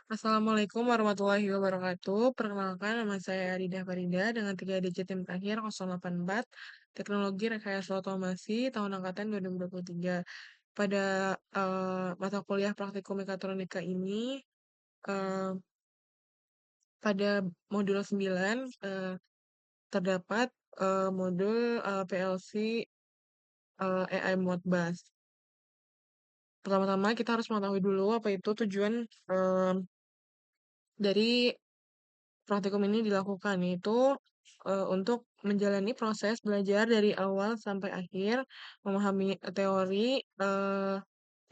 Assalamualaikum warahmatullahi wabarakatuh. Perkenalkan, nama saya Arida Farida dengan 3 digit tim terakhir 084, Teknologi Rekayasa Otomasi tahun angkatan 2023. Pada mata kuliah praktikum mekatronika ini, eh, pada modul 9 terdapat modul PLC AI Modbus. Pertama-tama kita harus mengetahui dulu apa itu tujuan dari praktikum ini dilakukan, yaitu untuk menjalani proses belajar dari awal sampai akhir, memahami teori,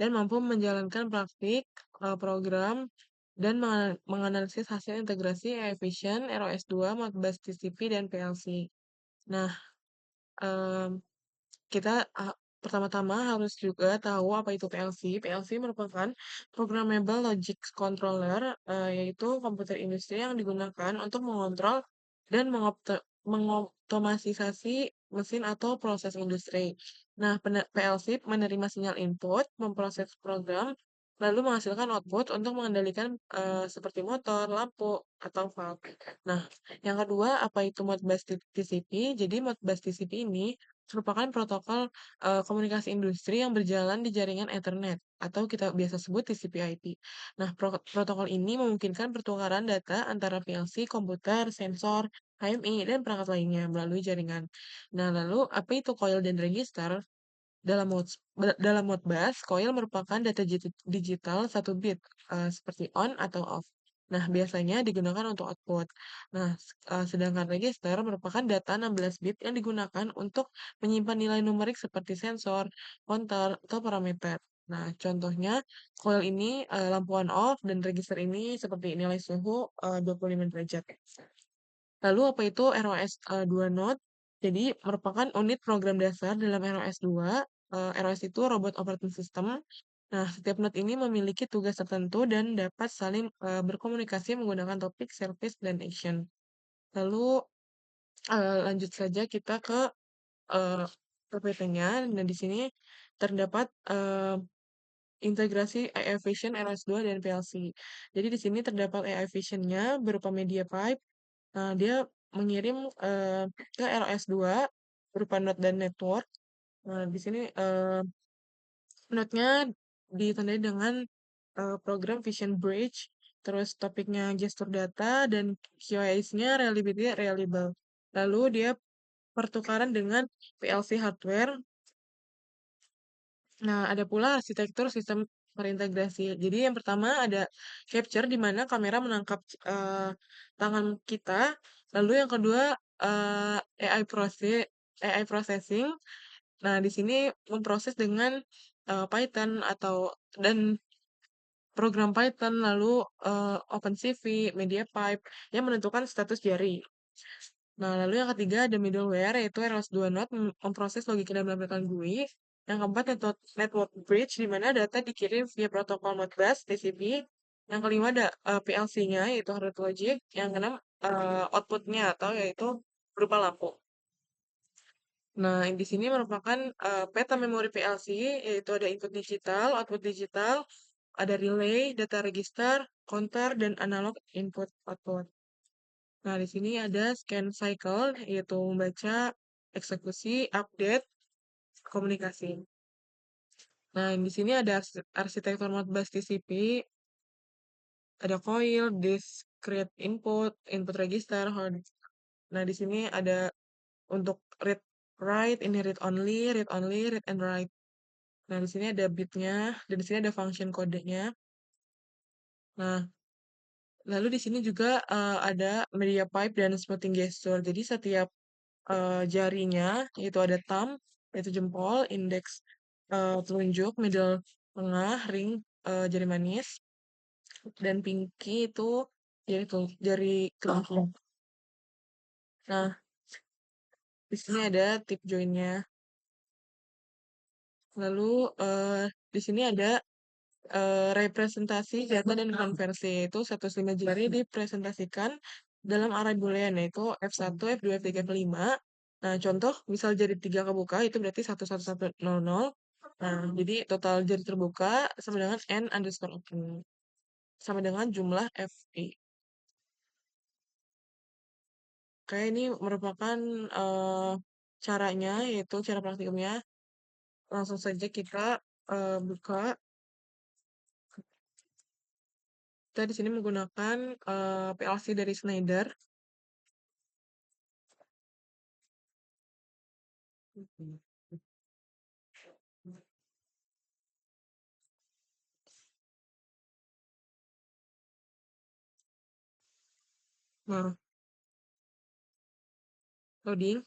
dan mampu menjalankan praktik program dan menganalisis hasil integrasi efisien ROS2, Modbus TCP, dan PLC. Nah, em, kita pertama-tama harus juga tahu apa itu PLC. PLC merupakan Programmable Logic Controller, yaitu komputer industri yang digunakan untuk mengontrol dan mengotomatisasi mesin atau proses industri. Nah, PLC menerima sinyal input, memproses program, lalu menghasilkan output untuk mengendalikan seperti motor, lampu, atau valve. Nah, yang kedua, apa itu Modbus TCP? Jadi Modbus TCP ini merupakan protokol komunikasi industri yang berjalan di jaringan Ethernet atau kita biasa sebut TCP/IP. Nah, protokol ini memungkinkan pertukaran data antara PLC, komputer, sensor, HMI, dan perangkat lainnya melalui jaringan. Nah, lalu apa itu coil dan register? Dalam Modbus, coil merupakan data digital 1 bit, seperti on atau off. Nah, biasanya digunakan untuk output. Nah, sedangkan register merupakan data 16 bit yang digunakan untuk menyimpan nilai numerik seperti sensor, counter, atau parameter. Nah, contohnya coil ini lampu on off dan register ini seperti nilai suhu 25 derajat. Lalu apa itu ROS 2 node? Jadi merupakan unit program dasar dalam ROS 2. ROS itu Robot Operating System. Nah, setiap node ini memiliki tugas tertentu dan dapat saling berkomunikasi menggunakan topik, service, dan action. Lalu lanjut saja kita ke PPT-nya. Nah, di sini terdapat integrasi AI Vision, ROS 2, dan PLC. Jadi di sini terdapat AI Vision-nya berupa media pipe. Nah, dia mengirim ke ROS2 berupa node dan network. Nah, di sini node-nya ditandai dengan program Vision Bridge, terus topiknya gesture data, dan QoS-nya reliability reliable. Lalu dia pertukaran dengan PLC hardware. Nah, ada pula arsitektur sistem terintegrasi. Jadi yang pertama ada capture di mana kamera menangkap tangan kita. Lalu yang kedua AI processing. Nah, di sini memproses dengan Python dan program Python, lalu OpenCV, MediaPipe yang menentukan status jari. Nah, lalu yang ketiga ada middleware, yaitu ROS2 node memproses logika dan menampilkan GUI. Yang keempat, network bridge, di mana data dikirim via protokol Modbus, TCP. Yang kelima ada PLC-nya, yaitu hardware logic. Yang keenam, output-nya, atau yaitu berupa lampu. Nah, di sini merupakan peta memori PLC, yaitu ada input digital, output digital, ada relay, data register, counter, dan analog input output. Nah, di sini ada scan cycle, yaitu membaca, eksekusi, update, komunikasi. Nah, di sini ada arsitektur Modbus TCP, ada coil, discrete input, input register, hold. Nah, di sini ada untuk read write, ini read only, read and write. Nah, di sini ada bitnya, dan di sini ada function kodenya. Nah, lalu di sini juga ada media pipe dan smoothing gesture. Jadi setiap jarinya itu ada thumb, itu jempol, indeks telunjuk, middle tengah, ring jari manis, dan pinky itu jari kelingking. Nah, di sini ada tip joinnya. Lalu di sini ada representasi data dan konversi, yaitu 105 jari dipresentasikan dalam array boolean, yaitu F1, F2, F3, F5. Nah, contoh, misal jari 3 kebuka, itu berarti 11100. Nah, jadi total jari terbuka sama dengan N underscore open. sama dengan jumlah FI. Oke, ini merupakan caranya, yaitu cara praktikumnya. Langsung saja kita buka. Kita di sini menggunakan PLC dari Schneider. Nah, loading.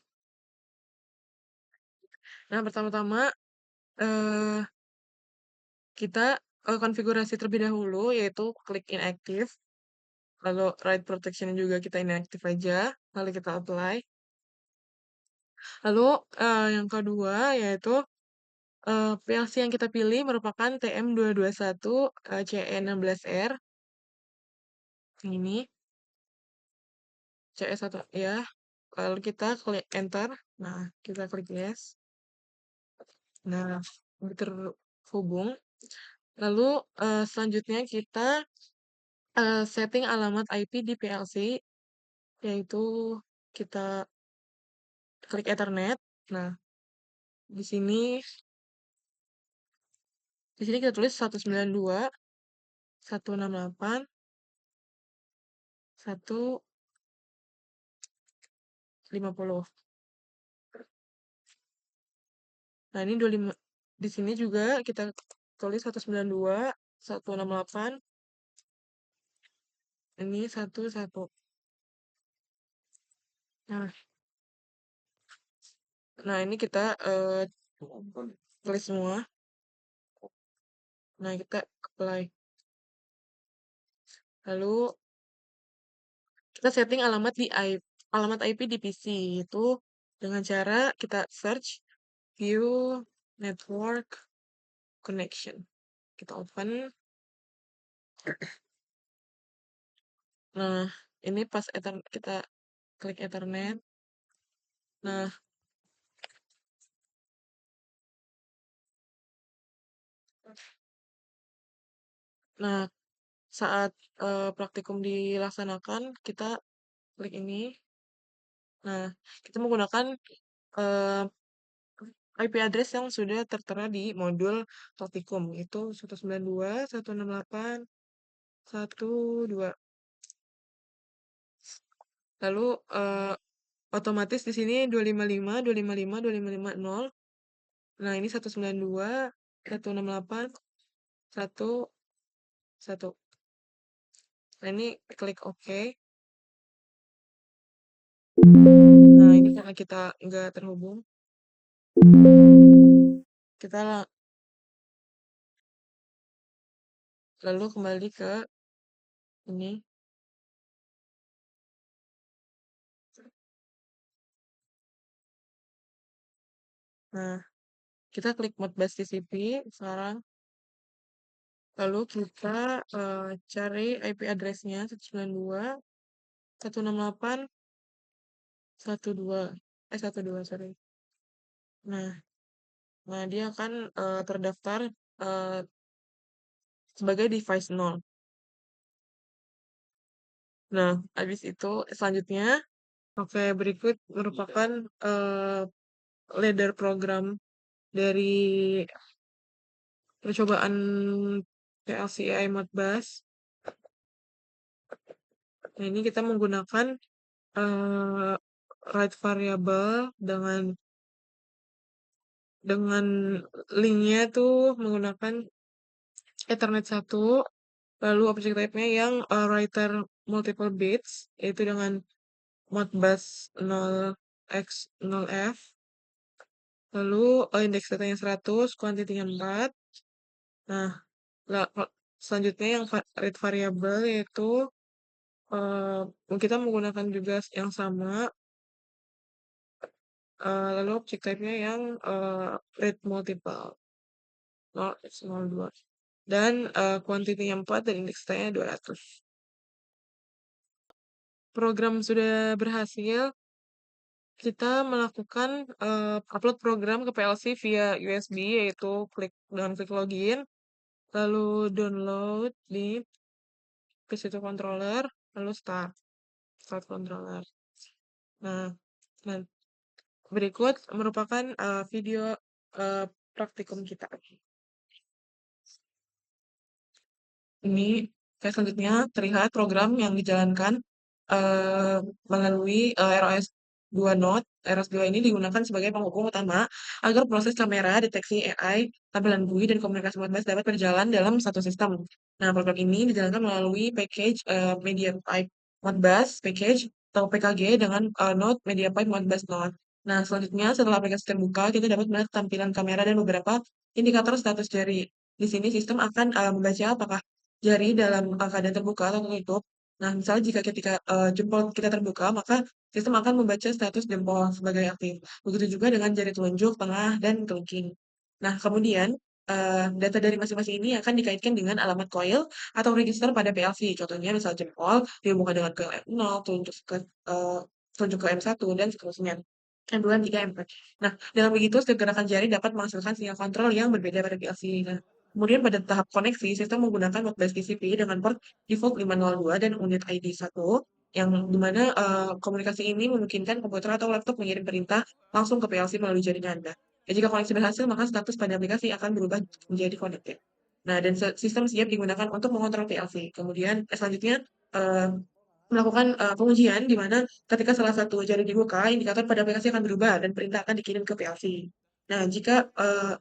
Nah, pertama-tama eh, kita konfigurasi terlebih dahulu, yaitu klik inactive. Lalu write protection juga kita inactive aja. Lalu kita apply. Lalu yang kedua yaitu PLC yang kita pilih merupakan TM221 CE16R. Yang ini CE1 ya. Lalu kita klik enter. Nah, kita klik yes. Nah, udah terhubung. Lalu selanjutnya kita setting alamat IP di PLC, yaitu kita klik Ethernet. Nah, di sini kita tulis 192 168 150. Nah, ini 25. Di sini juga kita tulis 192 168. Ini 11. Nah, ini kita tulis semua. Nah, kita apply. Lalu kita setting alamat IP di PC itu dengan cara kita search view network connection. Kita open. Nah, ini pas kita klik Ethernet. Nah, nah saat praktikum dilaksanakan, kita klik ini. Nah, kita menggunakan eh, IP address yang sudah tertera di modul praktikum. Itu 192 168 12. Lalu otomatis di sini 255 255 2550. Nah, ini 192 168 11. Nah, ini klik OK. Nah, ini karena kita nggak terhubung. Kita lalu kembali ke ini. Nah, kita klik Modbus TCP sekarang. Lalu kita cari IP address-nya 192 168 12. 12, sorry. Nah, dia akan terdaftar eh, sebagai device 0. Nah, habis itu selanjutnya, oke, berikut merupakan ladder program dari percobaan PLC AI Modbus. Nah, ini kita menggunakan eh, write variable dengan linknya tuh menggunakan Ethernet 1. Lalu object type-nya yang writer multiple bits, yaitu dengan Modbus 0x0f. Lalu indeks datanya 100, kuantitinya 4. Nah, selanjutnya yang read variable yaitu kita menggunakan juga yang sama. Lalu object type-nya yang read multiple 0x02. Dan kuantitinya 4 dan indeks datanya 200. Program sudah berhasil. Kita melakukan upload program ke PLC via USB, yaitu dengan klik login, lalu download di ke situ controller, lalu start controller. Nah, nah berikut merupakan video praktikum kita. Ini selanjutnya terlihat program yang dijalankan melalui ROS 2 Node. ROS 2 ini digunakan sebagai penghubung utama agar proses kamera, deteksi AI, tampilan GUI, dan komunikasi Modbus dapat berjalan dalam satu sistem. Nah, program ini dijalankan melalui package MediaPipe Modbus Package atau PKG dengan Node MediaPipe Modbus Node. Nah, selanjutnya setelah aplikasi terbuka, kita dapat melihat tampilan kamera dan beberapa indikator status jari. Di sini sistem akan membaca apakah jari dalam keadaan terbuka atau tertutup. Nah, misalnya jika ketika jempol kita terbuka, maka sistem akan membaca status jempol sebagai aktif. Begitu juga dengan jari telunjuk, tengah, dan kelingking. Nah, kemudian data dari masing-masing ini akan dikaitkan dengan alamat coil atau register pada PLC. Contohnya misal jempol dihubungkan dengan coil M0, telunjuk ke M1, dan seterusnya. M2, M3, M4. Nah, dengan begitu setiap gerakan jari dapat menghasilkan sinyal kontrol yang berbeda pada PLC. Nah, kemudian pada tahap koneksi, sistem menggunakan Modbus TCP dengan port default 502 dan unit ID 1, yang dimana komunikasi ini memungkinkan komputer atau laptop mengirim perintah langsung ke PLC melalui jaringan. Nah, jika koneksi berhasil, maka status pada aplikasi akan berubah menjadi connected. Nah, dan sistem siap digunakan untuk mengontrol PLC. Kemudian selanjutnya eh, melakukan pengujian di mana ketika salah satu jari dibuka, indikator pada aplikasi akan berubah dan perintah akan dikirim ke PLC. Nah, jika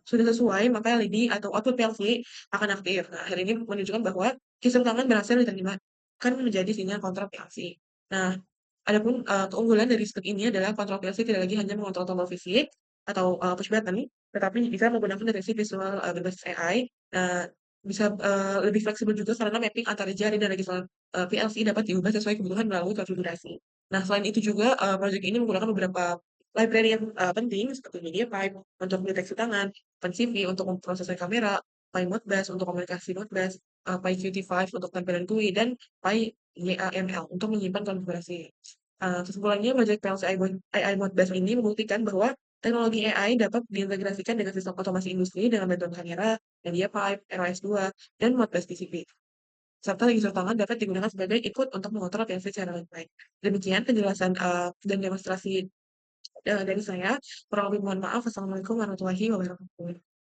sudah sesuai, maka LED atau output PLC akan aktif. Nah, hal ini menunjukkan bahwa sistem tangan berhasil diterima kan menjadi sinyal kontrol PLC. Nah, adapun keunggulan dari sistem ini adalah kontrol PLC tidak lagi hanya mengontrol tombol fisik atau push button, tetapi bisa menggunakan deteksi visual berbasis AI. Bisa lebih fleksibel juga karena mapping antara jari dan register PLC dapat diubah sesuai kebutuhan melalui konfigurasi. Nah, selain itu juga proyek ini menggunakan beberapa library yang penting seperti MediaPipe untuk deteksi tangan, OpenCV untuk memproses kamera, PyModBus untuk komunikasi Modbus, PyQt5 untuk tampilan GUI, dan PyYAML untuk menyimpan konfigurasi. Kesimpulannya, proyek PLC AI Modbus ini membuktikan bahwa teknologi AI dapat diintegrasikan dengan sistem otomasi industri dengan bantuan kamera, MediaPipe, ROS2, dan Modbus TCP. Serta register tangan dapat digunakan sebagai input untuk mengontrol PLC secara lebih baik. Demikian penjelasan dan demonstrasi dari saya. Kurang lebih mohon maaf. Wassalamualaikum warahmatullahi wabarakatuh.